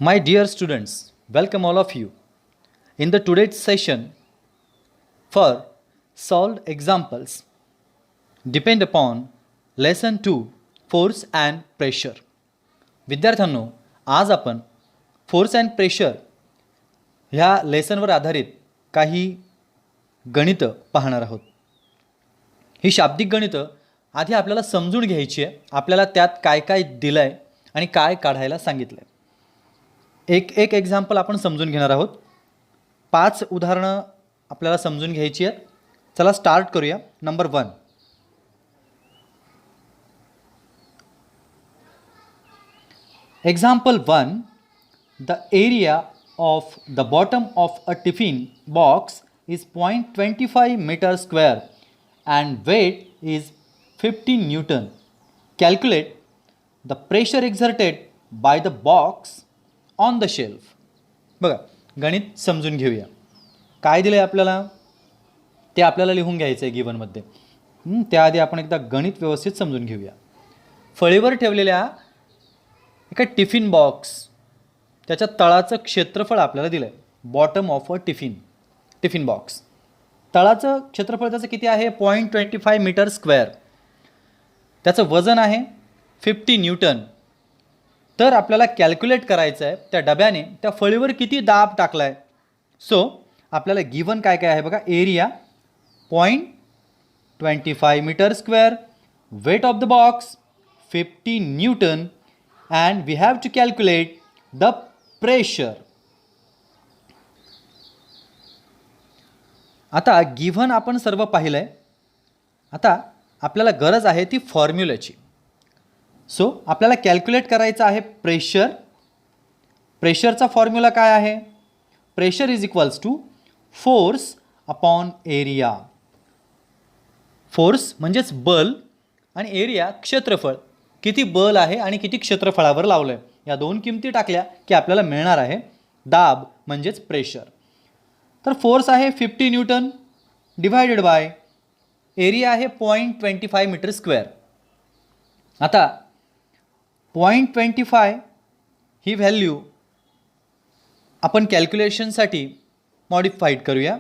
My dear students, welcome all of you. In the today's session for solved examples depend upon lesson 2 force and pressure. विद्यार्थ्यांनो, आज आपण force and pressure ह्या लेसनवर आधारित काही गणितं पाहणार आहोत. ही शाब्दिक गणितं आधी आपल्याला समजून घ्यायची आहे. आपल्याला त्यात काय काय दिलं आहे आणि काय काढायला सांगितलं आहे. एक एक्झाम्पल आपण समजून घेणार आहोत. 5 उदाहरणं आपल्याला समजून घ्यायची आहेत. चला स्टार्ट करूया. Number 1. Example 1. The area of the bottom of a tiffin box is 0.25 meter square and weight is 50 Newton. Calculate the pressure exerted by the box on the shelf. बघा, गणित समजून घेऊया. काय दिलं आहे आपल्याला ते आपल्याला लिहून घ्यायचं आहे गिवनमध्ये. त्याआधी आपण एकदा गणित व्यवस्थित समजून घेऊया. फळीवर ठेवलेल्या एका टिफिन बॉक्स त्याच्या तळाचं क्षेत्रफळ आपल्याला दिलं आहे. Bottom of a tiffin box तळाचं क्षेत्रफळ त्याचं किती आहे? 0.25 मीटर स्क्वेअर. त्याचं वजन आहे 50 न्यूटन. तर आपल्याला कॅल्क्युलेट करायचं आहे त्या डब्याने त्या फळीवर किती दाब टाकला आहे. सो आपल्याला गिवन काय काय आहे बघा. Area 0.25 metre square, weight of the box 50 newton and we have to calculate the pressure. आता गिव्हन आपण सर्व पाहिलं आहे. आता आपल्याला गरज आहे ती फॉर्म्युलाची. सो आपल्याला कॅल्क्युलेट करायचं आहे प्रेशर. प्रेशरचा फॉर्म्युला काय आहे? Pressure is equals to force upon area. Force म्हणजेच बल आणि एरिया क्षेत्रफळ. किती बल आहे आणि किती क्षेत्रफळावर लावलं आहे या दोन किमती टाकल्या की आपल्याला मिळणार आहे दाब म्हणजेच प्रेशर. तर फोर्स आहे 50 न्यूटन डिवायडेड बाय एरिया आहे 0.25 मीटर स्क्वेअर. आता 0.25 ही व्हॅल्यू आपण कॅल्क्युलेशनसाठी मॉडिफाईड करूया.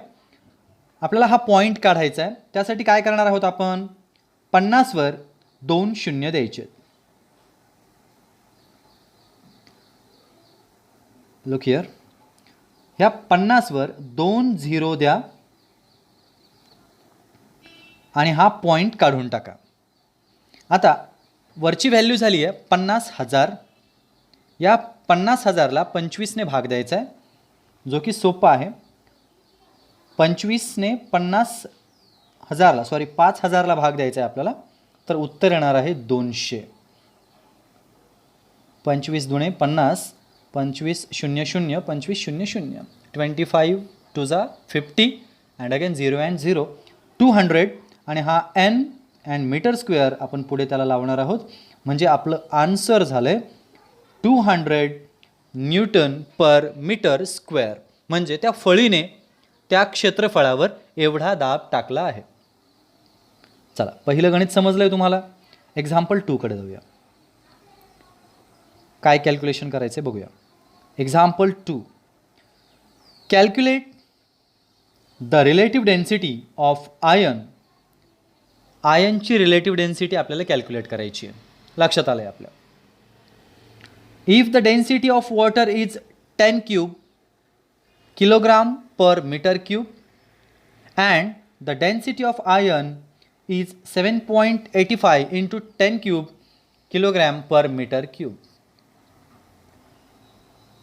आपल्याला हा पॉईंट काढायचा आहे. त्यासाठी काय करणार आहोत आपण? 50वर 2 शून्य द्यायचे. Look here. ह्या 50वर 2 झिरो द्या आणि हा पॉईंट काढून टाका. आता वरची व्हॅल्यू झाली आहे 50,000. या 50,000ला 25ने भाग द्यायचा आहे, जो की सोपा आहे. 25ने 5,000ला भाग द्यायचा आहे आपल्याला. तर उत्तर येणार आहे 200. 25 दुणे 50, 25 0 0 25 0 0 25 टू जा 50 अँड अगेन 0 अँड 0 200. आणि हा n अँड मीटर स्क्वेअर आपण पुढे त्याला लावणार आहोत. म्हणजे आपलं आन्सर झालं आहे 200 न्यूटन पर मीटर स्क्वेअर. म्हणजे त्या फळीने त्या क्षेत्रफळावर एवढा दाब टाकला आहे. चला, पहिलं गणित समजलं आहे तुम्हाला. एक्झाम्पल 2 कडे जाऊया. काय कॅल्क्युलेशन करायचे बघूया. Example 2. Calculate the relative density of iron. आयर्नची रिलेटिव्ह डेन्सिटी आपल्याला कॅल्क्युलेट करायची आहे. लक्षात आलं आहे आपल्या. If the density of water is 10 cube kilogram per metre cube and the density of iron is 7.85 into 10 cube kilogram per metre cube.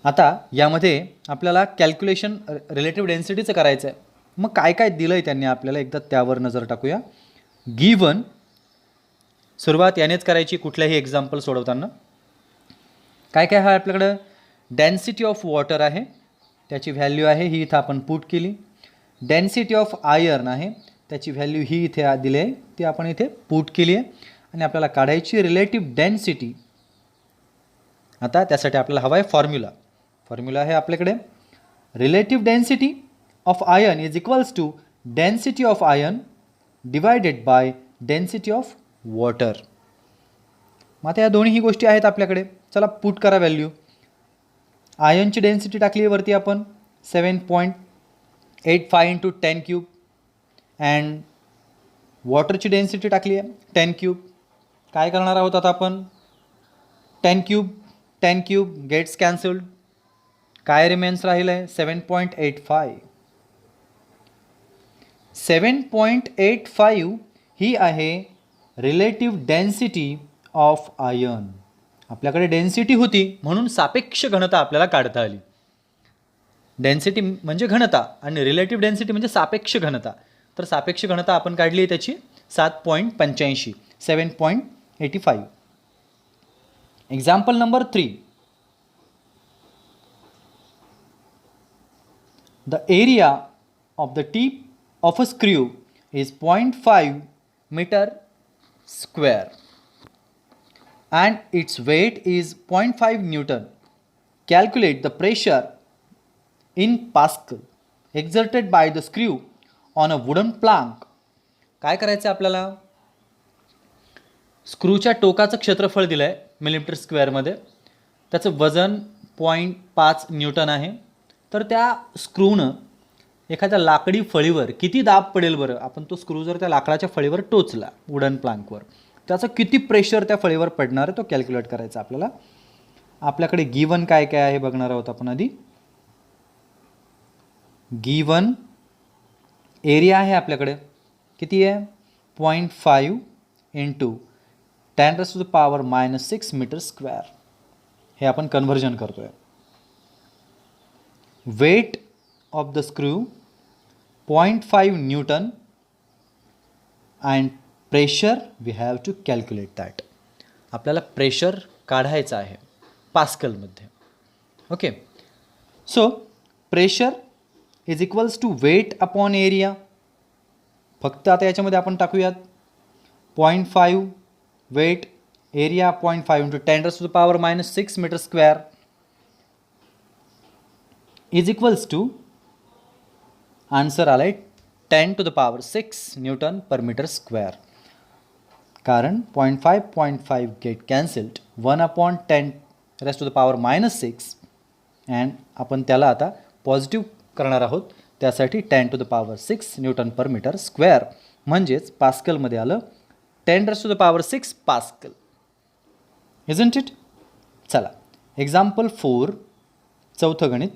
आता यामध्ये आपल्याला कॅल्क्युलेशन रिलेटिव्ह डेन्सिटीचं करायचं आहे. मग काय काय दिलं आहे त्यांनी आपल्याला एकदा त्यावर नजर टाकूया. गिवन सुरुवात यानेच करायची कुठल्याही एक्झाम्पल सोडवताना. काय काय आहे आपल्याकडं? डेन्सिटी ऑफ वॉटर आहे, त्याची व्हॅल्यू आहे ही इथं आपण पुट केली. डेन्सिटी ऑफ आयर्न आहे, त्याची व्हॅल्यू ही इथे दिली आहे, ती आपण इथे पुट केली आहे. आणि आपल्याला काढायची रिलेटिव्ह डेन्सिटी. आता त्यासाठी आपल्याला हवा आहे फॉर्म्युला. फॉर्म्युला आहे आपल्याकडे relative density of iron is equals to density of iron divided by density of water. मग आता या दोन्ही गोष्टी आहेत आपल्याकडे. चला पुट करा व्हॅल्यू. आयनची डेन्सिटी टाकली आहे वरती आपण 7.85 इंटू 10 क्यूब अँड वॉटरची डेन्सिटी टाकली आहे 10 क्यूब. काय करणार आहोत आता आपण 10 क्यूब गेट्स कॅन्सल्ड. काय रिमेन्स राहिलं आहे 7.85. 7.85 ही आहे रिलेटिव्ह डेन्सिटी ऑफ आयर्न. आपल्याकडे डेन्सिटी होती म्हणून सापेक्ष घनता आपल्याला काढता आली. डेन्सिटी म्हणजे घनता आणि रिलेटिव्ह डेन्सिटी म्हणजे सापेक्ष घनता. तर सापेक्ष घनता आपण काढली आहे त्याची 7.85 7.85. Example number 3. The area of the tip of a screw is 0.5 metre square and its weight is 0.5 Newton. Calculate the pressure in Pascal exerted by the screw on a wooden plank. काय करायचं आपल्याला स्क्रूच्या टोकाचं क्षेत्रफळ दिलं आहे millimetre स्क्वेअरमध्ये. त्याचं वजन 0.5 न्यूटन आहे. तर त्या स्क्रूनं एखाद्या लाकडी फळीवर किती दाब पडेल बरं. आपण तो स्क्रू जर त्या लाकडाच्या फळीवर टोचला वुडन प्लांकवर त्याचं किती प्रेशर त्या फळीवर पडणार आहे तो कॅल्क्युलेट करायचा आपल्याला. आपल्याकडे गिवन काय काय आहे बघणार आहोत आपण आधी. गिवन एरिया आहे आपल्याकडे किती आहे 0.5 इंटू 10⁻⁻6 मीटर स्क्वेअर. हे आपण कन्व्हर्जन करतोय. Weight of the screw 0.5 newton and pressure we have to calculate that. आपल्याला प्रेशर काढायचं आहे पास्कलमध्ये. Okay so pressure is equals to weight upon area. फक्त आता याच्यामध्ये आपण टाकूयात 0.5 weight area 0.5 into 10⁻⁻6 metre square is equals to answer आलाय 10⁻6 न्यूटन पर मीटर स्क्वेअर. कारण 0.5 गेट कॅन्सल्ड 1/10⁻⁻6 अँड आपण त्याला आता पॉझिटिव्ह करणार आहोत. त्यासाठी 10⁻6 न्यूटन पर मीटर स्क्वेअर म्हणजेच पास्कलमध्ये आलं 10⁻6 पास्कल. Isn't it. चला एक्झाम्पल 4 चौथं गणित.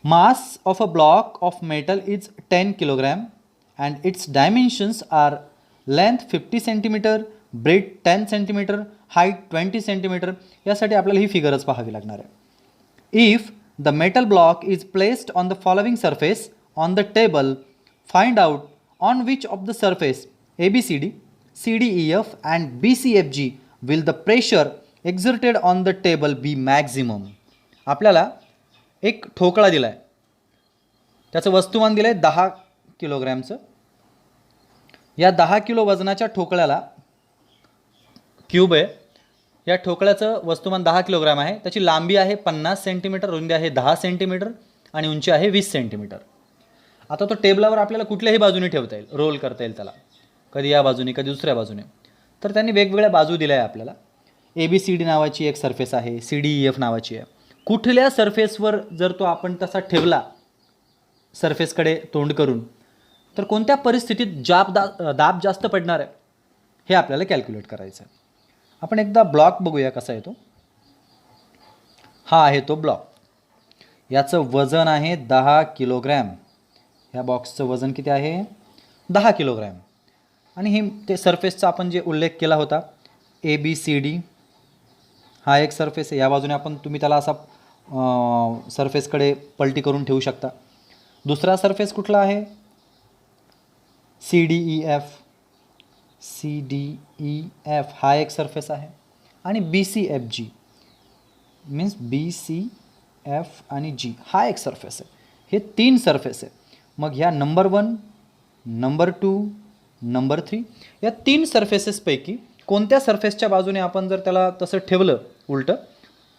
Mass of a block of metal is 10 kilogram and its dimensions are length 50 centimeter, breadth 10 centimeter, height 20 centimeter. यासाठी आपल्याला ही फिगरच पाहावी लागणार आहे. If the metal block is placed on the following surface on the table, find out on which of the surface ABCD, CDEF and BCFG will the pressure exerted on the table be maximum. आपल्याला एक ठोकळा दिला आहे. त्याचं वस्तुमान दिलं आहे 10 किलोग्रॅमचं. या 10 किलो वजनाच्या ठोकळ्याला क्यूब आहे. या ठोकळ्याचं वस्तुमान 10 किलोग्रॅम आहे. त्याची लांबी आहे 50 सेंटीमीटर, रुंदी आहे 10 सेंटीमीटर आणि उंची आहे 20 सेंटीमीटर. आता तो टेबलावर आपल्याला कुठल्याही बाजूने ठेवता येईल, रोल करता येईल त्याला, कधी या बाजूने कधी दुसऱ्या बाजूने. तर त्यांनी वेगवेगळ्या बाजू दिल्या आहे आपल्याला. ABCD नावाची एक सरफेस आहे, CDEF नावाची आहे. कुठल्या सरफेसवर जर तो आपण तसा ठेवला सरफेसकडे तोंड करून तर कोणत्या परिस्थितीत दाब जास्त पडणार आहे हे आपल्याला कॅल्क्युलेट करायचं आहे. आपण एकदा ब्लॉक बघूया कसा आहे तो. हा आहे तो ब्लॉक. याचं वजन आहे 10 किलोग्रॅम. ह्या बॉक्सचं वजन किती आहे 10 किलोग्रॅम. आणि हे ते सरफेसचा आपण जे उल्लेख केला होता ABCD हा एक सरफेस आहे. या बाजूने आपण तुम्ही त्याला असा सरफेसकडे पलटी करून ठेवू शकता. दुसरा सरफेस कुठला आहे CDEF हा एक सरफेस आहे. आणि BCFG मीन्स BCF आणि G हा एक सरफेस आहे. हे 3 सरफेस आहे. मग ह्या नंबर 1 नंबर 2 नंबर 3 या 3 सरफेसेसपैकी कोणत्या सरफेसच्या बाजूने आपण जर त्याला तसं ठेवलं उलटं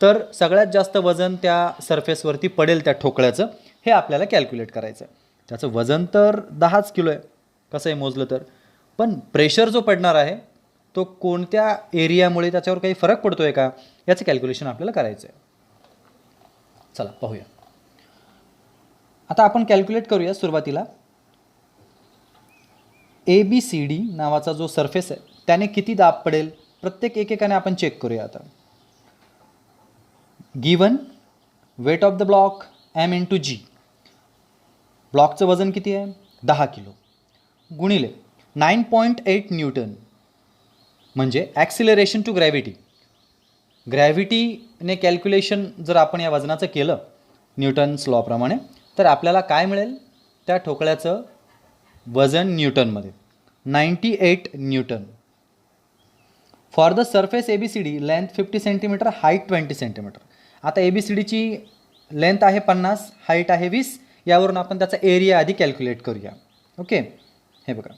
तर सगळ्यात जास्त वजन त्या सरफेसवरती पडेल त्या ठोकळ्याचं हे आपल्याला कॅल्क्युलेट करायचं आहे. त्याचं वजन तर 10 किलो आहे कसं आहे मोजलं तर, पण प्रेशर जो पडणार आहे तो कोणत्या एरियामुळे त्याच्यावर काही फरक पडतो आहे का याचं कॅल्क्युलेशन आपल्याला करायचं आहे. चला पाहूया. आता आपण कॅल्क्युलेट करूया. सुरुवातीला ABCD नावाचा जो सरफेस आहे त्याने किती दाब पडेल प्रत्येक एकेकाने आपण चेक करूया. आता given weight of the block M × G. ब्लॉकचं वजन किती आहे 10 किलो गुणिले 9.8 न्यूटन म्हणजे ॲक्सिलरेशन टू ग्रॅव्हिटी. ग्रॅव्हिटीने कॅल्क्युलेशन जर आपण या वजनाचं केलं न्यूटन्स लॉप्रमाणे तर आपल्याला काय मिळेल त्या ठोकळ्याचं वजन न्यूटनमध्ये 98 Newton. For the surface ABCD length 50 centimetre height 20 centimetre. आता ABCDची लेंथ आहे 50 हाईट आहे 20. यावरून आपण त्याचा एरिया आधी कॅल्क्युलेट करूया. ओके हे बघा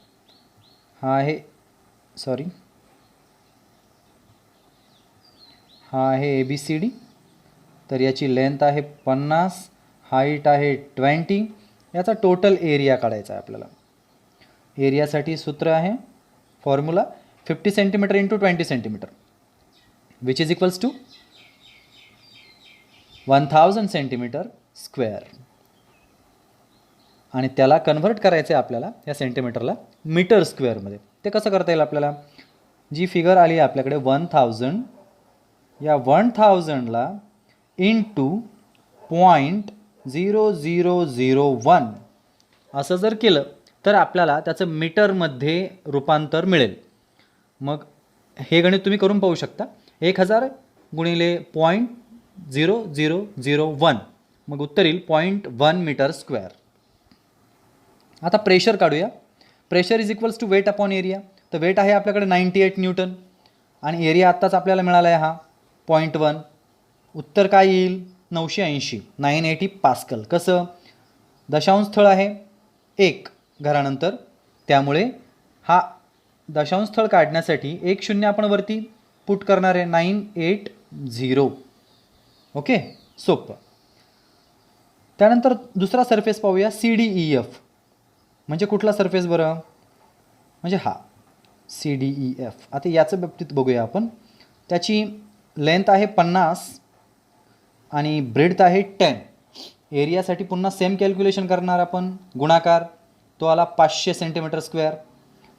हा आहे हा आहे ABCD. तर याची लेंथ आहे 50 हाईट आहे 20. याचा टोटल एरिया काढायचा आहे आपल्याला. एरियासाठी सूत्र आहे formula 50 centimetre into 20 centimetre which is equals to 1000 centimetre square. आणि त्याला कन्व्हर्ट करायचं आहे आपल्याला या सेंटीमीटरला मीटर स्क्वेअरमध्ये. ते कसं करता येईल आपल्याला. जी फिगर आली आहे आपल्याकडे 1000 या 1000ला इंटू 0.0001 असं जर केलं तर आपल्याला त्याचं मीटरमध्ये रूपांतर मिळेल. मग हे गणित तुम्ही करून पाहू शकता. 1000 गुणिले 0.0001 मग उत्तर येईल 0.1 मीटर स्क्वेअर. आता प्रेशर काढूया. Pressure is equals to weight upon area. तर वेट आहे आपल्याकडे 98 न्यूटन आणि एरिया आत्ताच आपल्याला मिळाला आहे हा 0.1. उत्तर काय येईल 980 980 पास्कल. कसं दशांश स्थळ आहे 1 घरानंतर त्यामुळे हा दशांश स्थळ काढण्यासाठी 1 0 आपण वरती पुट करणार आहे 980. ओके सोपं. त्यानंतर दुसरा सरफेस पाहूया CDEF. म्हणजे कुठला सरफेस बरं म्हणजे हा CDEF. आता याच्या बाबतीत बघूया आपण. त्याची लेंथ आहे 50 आणि ब्रेडथ आहे 10. एरियासाठी पुन्हा सेम कॅल्क्युलेशन करणार आपण. गुणाकार तो आला 500 सेंटीमीटर स्क्वेअर.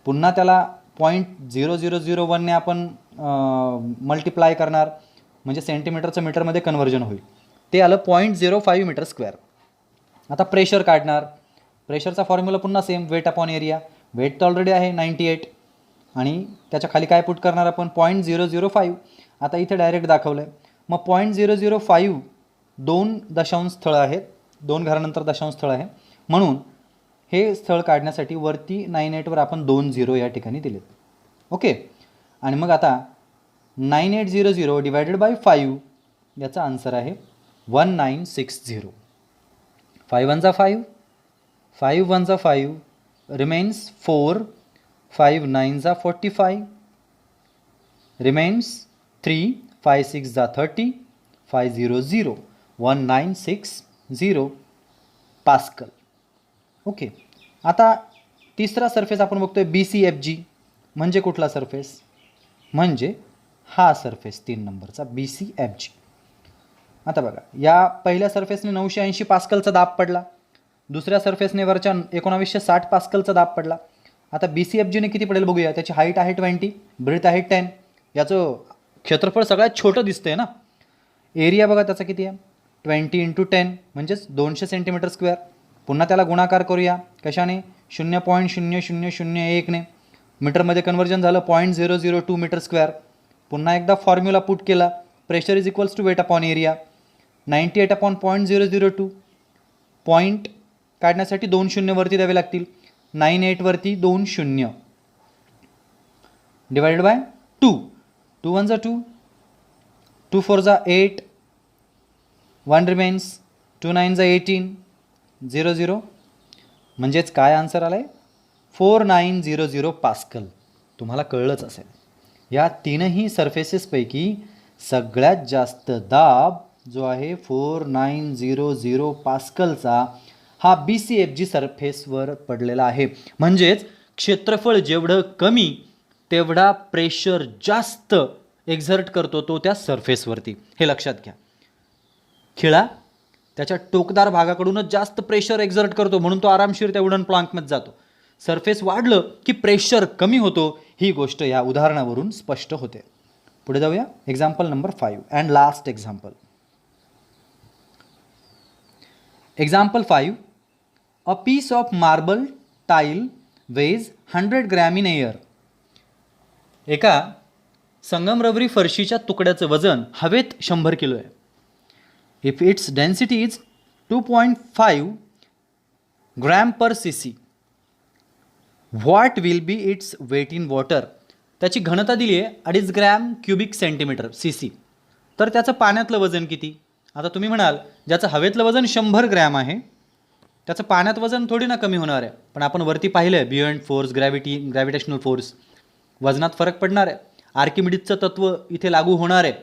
पुन्हा त्याला 0.0001ने आपण मल्टिप्लाय करणार म्हणजे सेंटीमीटरचं मीटरमध्ये कन्व्हर्जन होईल. ते आलं 0.05 मीटर स्क्वेअर. आता प्रेशर काढणार. प्रेशरचा फॉर्म्युला पुन्हा same weight upon area. Weight तर ऑलरेडी आहे 98 आणि त्याच्या खाली काय पुट करणार आपण 0.005. आता इथे डायरेक्ट दाखवलं आहे. मग 0.005 2 दशांश स्थळ आहेत. 2 घरानंतर दशांश स्थळ आहे म्हणून हे स्थळ काढण्यासाठी वरती 98वर आपण 2 0 या ठिकाणी दिलेत. ओके आणि मग आता 9800 डिवायडेड बाय 5 याचा आन्सर आहे 1960. 5 1 5 5 1 5 रिमेन्स 4 5 9 45 रिमेन्स 3 5 6 30 500 1960 पास्कल. ओके आता तिसरा सरफेस आपण बघतोय BCFG. म्हणजे कुठला सरफेस म्हणजे हा सरफेस 3 नंबरचा BCFG. आता बघा या पहिल्या सरफेसने 980 पास्कलचा दाब पडला. दुसऱ्या सरफेसने वरच्या 1960 पास्कलचा दाब पडला. आता BCFGने किती पडेल बघूया. त्याची हाईट आहे 20 ब्रेथ आहे 10. याचं क्षेत्रफळ सगळ्यात छोटं दिसतंय ना. एरिया बघा त्याचा किती आहे 20 × 10 म्हणजेच 200 सेंटीमीटर स्क्वेअर. पुन्हा त्याला गुणाकार करूया कशाने 0.0001ने मीटरमध्ये कन्व्हर्जन झालं 0.002 मीटर स्क्वेअर. पुन्हा एकदा फॉर्म्युला पुट केला. Pressure is equals to weight upon area 98 upon 0.002. Point काढण्यासाठी 2 0 वरती द्यावे लागतील. 98 वरती 2 0 डिवाइडेड बाय 2. 2 1 2 2 4 8 1 रिमेन्स 2 9 18 00 म्हणजेच काय आन्सर आला आहे 4900 पास्कल. तुम्हाला कळलंच असेल या तीनही सरफेसेसपैकी सगळ्यात जास्त दाब जो आहे 4900 पास्कलचा हा BCFG सरफेसवर पडलेला आहे. म्हणजेच क्षेत्रफळ जेवढं कमी तेवढा प्रेशर जास्त एक्झर्ट करतो तो त्या सरफेसवरती, हे लक्षात घ्या. खिळा त्याच्या टोकदार भागाकडूनच जास्त प्रेशर एक्झर्ट करतो, म्हणून तो आरामशीर त्या वुडन प्लँकमध्ये जातो. सरफेस वाढलं की प्रेशर कमी होतो, ही गोष्ट या उदाहरणावरून स्पष्ट होते. पुढे जाऊया. Example number 5 and last example. Example 5. A piece of marble tile weighs 100 gram in air. एका संगमरवरी फरशीच्या तुकड्याचं वजन हवेत 100 किलो आहे. If its density is 2.5 gram per cc, what will be its weight in water. त्याची घनता दिली आहे 2.5 ग्रॅम क्युबिक सेंटीमीटर cc. तर त्याचं पाण्यातलं वजन किती. आता तुम्ही म्हणाल ज्याचं हवेतलं वजन 100 ग्रॅम आहे त्याचं पाण्यात वजन थोडी ना कमी होणार आहे. पण आपण वरती पाहिलं आहे बियॉन्ड फोर्स, ग्रॅव्हिटेशनल फोर्स, वजनात फरक पडणार आहे. आर्किमिडीजचं तत्त्व इथे लागू होणार आहे.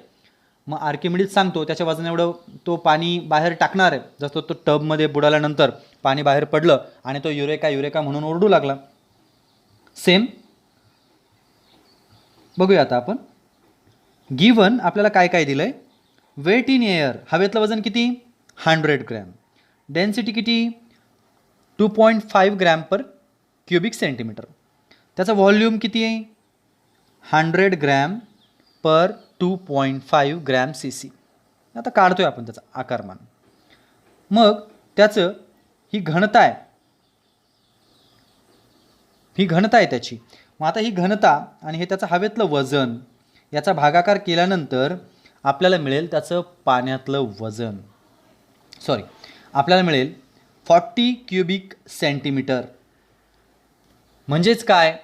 मग आर्किमिडीज सांगतो त्याच्या वजन एवढं तो पाणी बाहेर टाकणार आहे. जसं तो टबमध्ये बुडाल्यानंतर पाणी बाहेर पडलं आणि तो युरेका म्हणून ओरडू लागला. सेम बघूया आता आपण. गिवन आपल्याला काय काय दिलं आहे. वेट इन एअर, हवेतलं वजन किती 100 ग्रॅम. डेन्सिटी किती 2.5 ग्रॅम पर क्युबिक सेंटीमीटर. त्याचा व्हॉल्यूम किती आहे 100 ग्रॅम पर 2.5 ग्रॅम cc. आता काढतोय आपण त्याचा आकारमान. मग त्याचं ही घनता आहे त्याची. मग आता ही घनता आणि हे त्याचं हवेतलं वजन याचा भागाकार केल्यानंतर आपल्याला मिळेल त्याचं पाण्यातलं वजन. आपल्याला मिळेल 40 क्युबिक सेंटीमीटर. म्हणजेच काय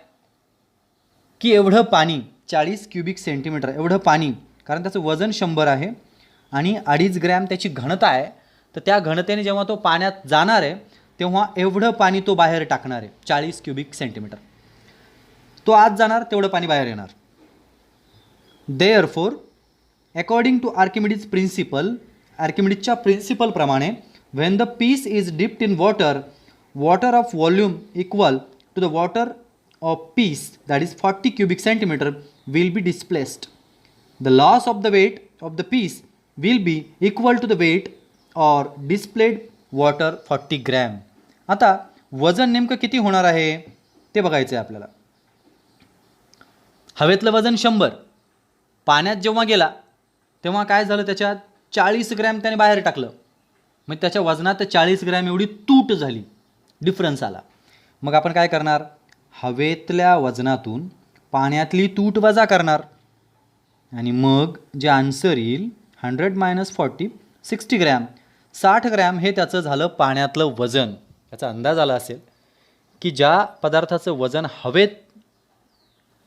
की एवढं पाणी 40 क्युबिक सेंटीमीटर एवढं पाणी, कारण त्याचं वजन 100 आहे आणि 2.5 ग्रॅम त्याची घनता आहे. तर त्या घनतेने जेव्हा तो पाण्यात जाणार आहे तेव्हा एवढं पाणी तो बाहेर टाकणार आहे 40 क्युबिक सेंटीमीटर. तो आत जाणार तेवढं पाणी बाहेर येणार. Therefore according to Archimedes principle, आर्किमिडीजच्या प्रिन्सिपलप्रमाणे when the piece is dipped in water of volume equal to the water of piece, that is 40 cubic centimeter, will be displaced. The loss of the weight of the piece will be equal to the weight or displayed water 40 gram. आता वजन नेमकं किती होणार आहे ते बघायचं आहे आपल्याला. हवेतलं वजन 100, पाण्यात जेव्हा गेला तेव्हा काय झालं, त्याच्यात 40 ग्रॅम त्याने बाहेर टाकलं. मग त्याच्या वजनात 40 ग्रॅम एवढी तूट झाली, डिफरन्स आला. मग आपण काय करणार, हवेतल्या वजनातून पाण्यातली तूट वजा करणार आणि मग जे आन्सर येईल 100 - 40 60 ग्रॅम. 60 ग्रॅम हे त्याचं झालं पाण्यातलं वजन. याचा अंदाज आला असेल की ज्या पदार्थाचं वजन हवेत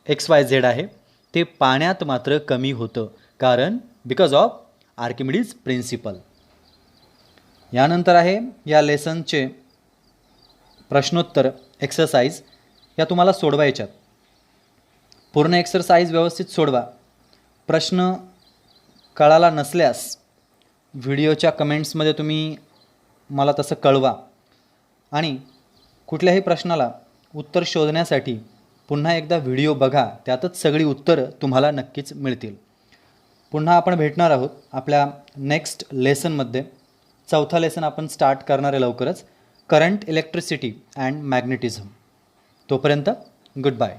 XYZ आहे ते पाण्यात मात्र कमी होतं, कारण बिकॉज ऑफ आर्किमिडीज प्रिन्सिपल. यानंतर आहे या लेसनचे प्रश्नोत्तर एक्सरसाइज, या तुम्हाला सोडवायच्यात. पूर्ण एक्सरसाइज व्यवस्थित सोडवा. प्रश्न कळाला नसल्यास व्हिडिओच्या कमेंट्समध्ये तुम्ही मला तसं कळवा. आणि कुठल्याही प्रश्नाला उत्तर शोधण्यासाठी पुन्हा एकदा व्हिडिओ बघा, त्यातच सगळी उत्तरं तुम्हाला नक्कीच मिळतील. पुन्हा आपण भेटणार आहोत आपल्या नेक्स्ट लेसनमध्ये. चौथा लेसन आपण स्टार्ट करणार आहे लवकरच, करंट, इलेक्ट्रिसिटी अँड मॅग्नेटिझम. तोपर्यंत गुड बाय.